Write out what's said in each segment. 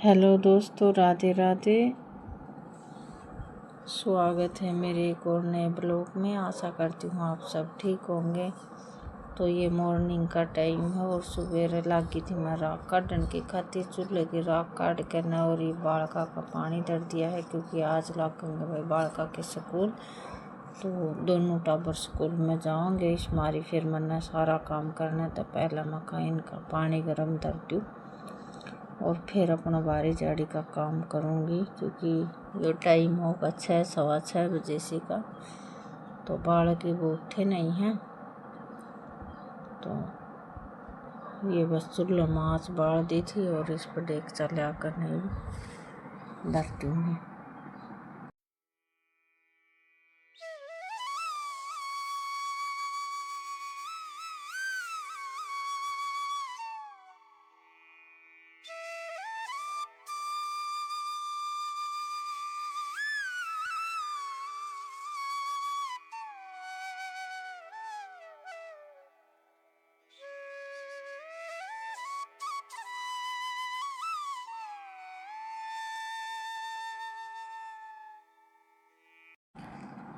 Hello दोस्तों, राधे राधे। स्वागत है मेरे एक और नए ब्लॉग में। आशा करती हूँ आप सब ठीक होंगे। तो ये मॉर्निंग का टाइम है और सुबह लगी थी मैं राख काटने की खातिर। चूल्हे की राख काट कर न और ये बालका का पानी धर दिया है, क्योंकि आज लगेंगे भाई बालका के स्कूल। तो दोनों टाबर स्कूल में जाओगे इस मारी। फिर मैंने सारा काम करना तो पहला मैं इनका पानी गर्म धर दूँ और फिर अपना बारी झाड़ी का काम करूँगी, क्योंकि ये टाइम होगा 6 सवा 6 बजे से का। तो बालक वो उठे नहीं हैं, तो ये बस चूल्हे में आँच बाल दी थी और इस पर डेक चला कर नहीं धरती हूँ।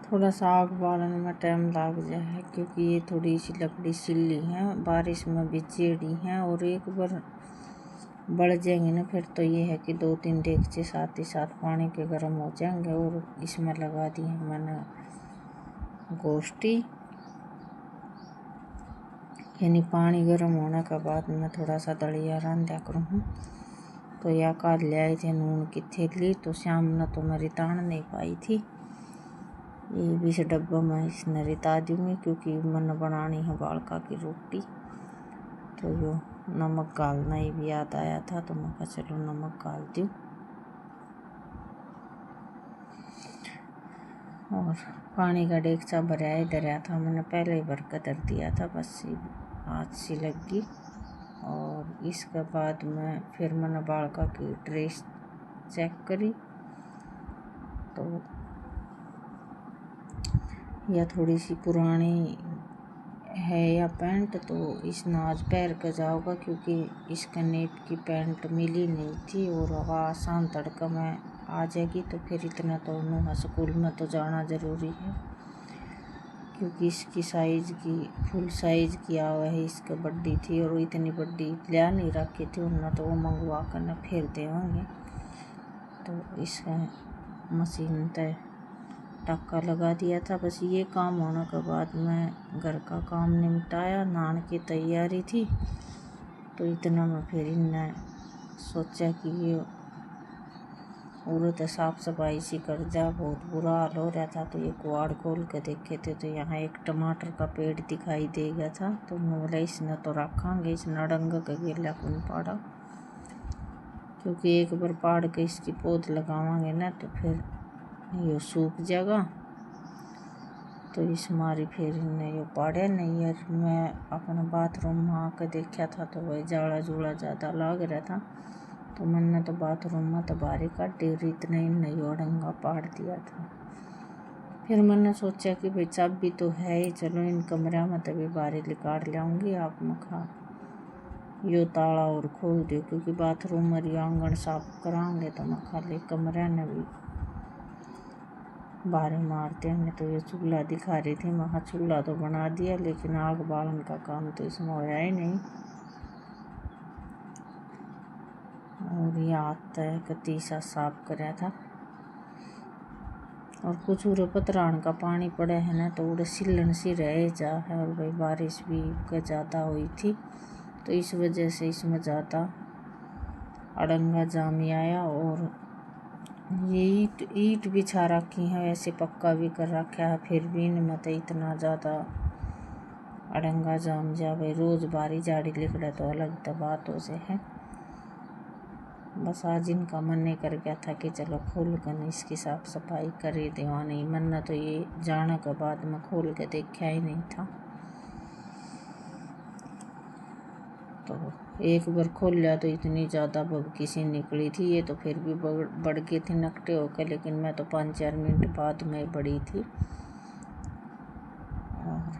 थोड़ा सा आग बालने में टाइम लग जाए है, क्योंकि ये थोड़ी सी लकड़ी सिल्ली है, बारिश में भी जेड़ी है। और एक बार बढ़ जाएंगे ना फिर तो ये है कि 2-3 डेगचे साथ ही साथ पानी के गर्म हो जाएंगे। और इसमें लगा दी है मैंने गोश्ती, यानी पानी गर्म होने के बाद मैं थोड़ा सा दलिया रंधा करूँ। तो या काल ले आए थे नून की थैली, तो शाम ने तो मैं रिताण नहीं पाई थी। ये भी से डब्बा में इसने रिता दूँगी, क्योंकि मन बनानी है बालका की रोटी। तो यो नमक डालना ही भी याद आया था, तो मैं कहा चलो नमक डाल दूँ। और पानी का डेगचा धरा था मैंने, पहले ही भर कर धर दिया था, बस हाथ सी लगी। और इसके बाद में फिर मैंने बालका की ड्रेस चेक करी, तो यह थोड़ी सी पुरानी है या पैंट, तो इसने आज पैर का जाओगा, क्योंकि इसका नेट की पैंट मिली नहीं थी। और हवा आसान तड़का में आ जाएगी, तो फिर इतना तो नूहा स्कूल में तो जाना ज़रूरी है, क्योंकि इसकी साइज़ की फुल साइज़ की आवा है। इसका बड्डी थी और इतनी बड्डी लिया नहीं रखी थी उन्होंने, तो वो मंगवा कर न फिर देंगे। तो इसका मशीन तय टक्का लगा दिया था। बस ये काम होने के बाद मैं घर का काम निपटाया, नहाने की तैयारी थी। तो इतना में फिर इनने सोचा कि ये औरत साफ सफाई सी कर जा, बहुत बुरा हाल हो रहा था। तो ये कुआड़ खोल के देखे थे, तो यहाँ एक टमाटर का पेड़ दिखाई दे गया था। तो मैं बोला इसने तो रखेंगे, इस नड़ंग का गिला कौन पाड़ा, क्योंकि एक बार पाड़ के इसकी पौध लगावांगे ना तो फिर ये सूख जाएगा। तो इस मारी फिर इन्हें ये पाड़े नहीं। यार मैं अपना बाथरूम में आकर देखा था, तो वही जाड़ा जूड़ा ज़्यादा लग रहा था, तो मैंने तो बाथरूम में तो बाहर काटी और इतना ही नहीं ओडंगा पाड़ दिया था। फिर मैंने सोचा कि भाई चाबी तो है ही, चलो इन कमरा में तभी बाहर निकाल लाऊंगी। आप मखा यो ताला और खोल दो, क्योंकि बाथरूम और आंगन साफ कराएंगे, तो मैं खाली कमरे ने भी बाहर मारते हैं। तो ये चूल्हा दिखा रही थी, मैं चूल्हा तो बना दिया, लेकिन आग बालन का काम तो इसमें होया ही नहीं। और ये हाथ कतीसा साफ कराया था। और कुछ उरे पतरान का पानी पड़े है ना, तो उड़े सिलन सी रह जा है। और भाई बारिश भी ज़्यादा हुई थी, तो इस वजह से इसमें ज़्यादा अड़ंगा जाम आया। और ये ईट बिछा रखी है, ऐसे पक्का भी कर रखा है, फिर भी इनमें तो इतना ज़्यादा अड़ंगा जाम जा। भाई रोज़ बारी झाड़ी लिखड़ा तो अलग तो बात हो से है। बस आज इनका मन नहीं कर गया था कि चलो खोल कर इसकी साफ सफाई कर ही देवा। नहीं मन तो ये जाने के बाद मैं खोल के देखा ही नहीं था। तो एक बार खोल लिया तो इतनी ज़्यादा भभकी सी निकली थी। ये तो फिर भी बढ़ गई थी नकटे होकर, लेकिन मैं तो 5-4 मिनट बाद में बढ़ी थी। और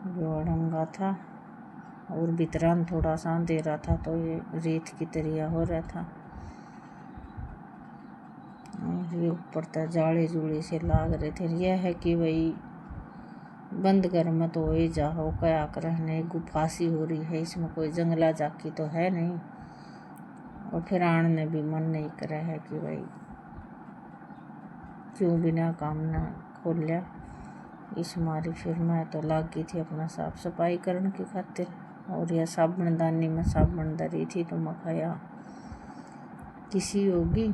जो अड़ंगा था और भीतरान थोड़ा सा अंधेरा था तो ये रेत की तरिया हो रहा था। और ये ऊपर तक जाले जुड़े से लाग रहे थे। यह है कि भाई बंद घर में तो ही जाओ, क्या करने, गुफा सी हो रही है, इसमें कोई जंगला जाकी तो है नहीं। और फिर आने भी मन नहीं करे है कि भाई क्यों बिना काम ना खोल लिया। इस मारी फिर मैं तो लाग गई थी अपना साफ सफाई करने की खातिर। और यह साबुनदानी में साबुन धरी थी तो मैं खाया किसी होगी।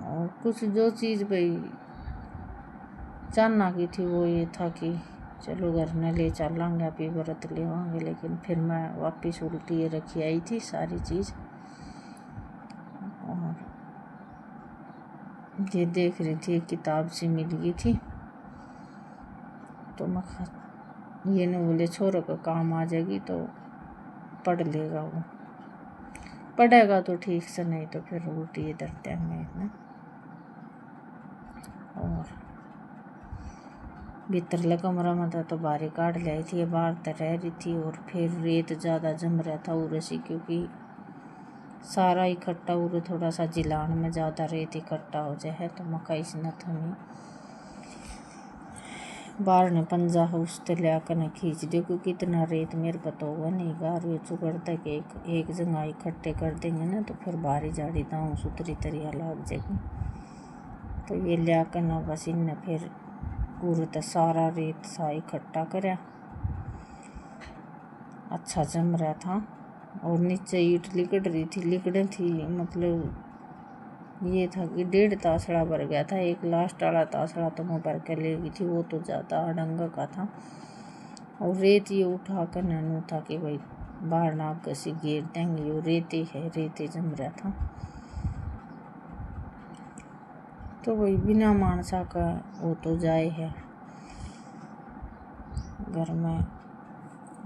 और कुछ जो चीज़ भाई जानना की थी वो ये था कि चलो घर में ले चलेंगे, अभी व्रत ले आएंगे। लेकिन फिर मैं वापस उल्टी रखी आई थी सारी चीज़। और ये देख रही थी, किताब सी मिल गई थी तो मैं ये न बोले छोरों का काम आ जाएगी तो पढ़ लेगा, वो पढ़ेगा तो ठीक से, नहीं तो फिर उल्टी इधर टाइम में ना। और भीतर कमरा में था तो बाहर काट लाई थी, बाहर तो रह रही थी। और फिर रेत ज़्यादा जम रहा था उरसी, क्योंकि सारा इकट्ठा उर थोड़ा सा जिलान में ज़्यादा रेत इकट्ठा हो जाए तो मका इसने थमी बाहर ने पंजा उस लिया कर न खींच दे, क्योंकि इतना रेत मेरे पता होगा नहीं गा। ये चुगड़ तक एक जगह इकट्ठे कर देंगे ना तो फिर बाहरी जाड़ी दाऊँ सुतरी तरिया लग जाएगी। तो ये लिया कर न बस इनने फिर पूरे तो सारा रेत सा इकट्ठा करया, अच्छा जम रहा था। और नीचे ईंट लिकड़ रही थी, लिकड़े थी, मतलब ये था कि 1.5 तासड़ा भर गया था। एक लास्ट वाला तासड़ा तो मैं भर के ले गई थी, वो तो ज़्यादा अड़ंग का था। और रेत ये उठा कर नैनू था कि भाई बाहर ना कैसे घेर देंगे, वो रेते है, रेते जम रहा था। तो वही बिना मानसा का वो तो जाए है, घर में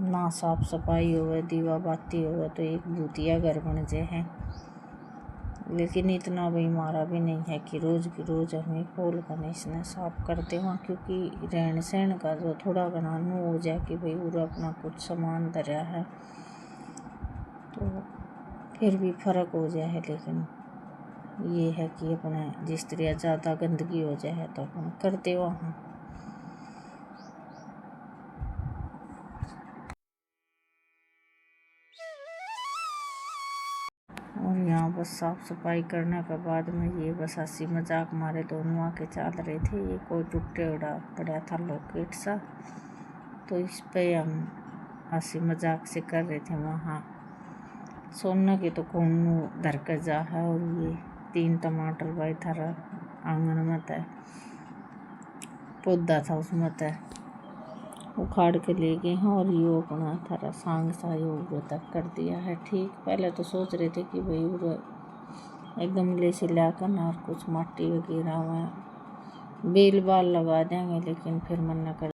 ना साफ सफाई होवे, दीवा बाती होवे तो एक भूतिया घर बन जाए है। लेकिन इतना भाई मारा भी नहीं है कि रोज़ की रोज़ हमें खोल कर इसने साफ कर देवा, क्योंकि रहन सहन का जो थोड़ा घना नू हो जाए कि भाई पूरा अपना कुछ सामान धरा है तो फिर भी फर्क हो जाए है। लेकिन ये है कि अपने जिस तरह ज़्यादा गंदगी हो जाए तो अपन कर देवा हाँ। और यहाँ बस साफ सफाई करने के बाद में ये बस हंसी मजाक मारे दोनों आके चल रहे थे। ये कोई टूटे उड़ा पड़ा था लॉकेट सा, तो इस पे हम हंसी मजाक से कर रहे थे। वहाँ सोना के तो कौन धर कर जा है। और ये 3 टमाटर भाई थारा आंगन में था, पौधा था उसमें था, उखाड़ के ले गए हैं। और ये अपना थारा सांग सा योग तक कर दिया है ठीक। पहले तो सोच रहे थे कि भाई वो एक गमले से लाकर ना और कुछ मिट्टी वगैरह में बेल बाल लगा देंगे, लेकिन फिर मन न कर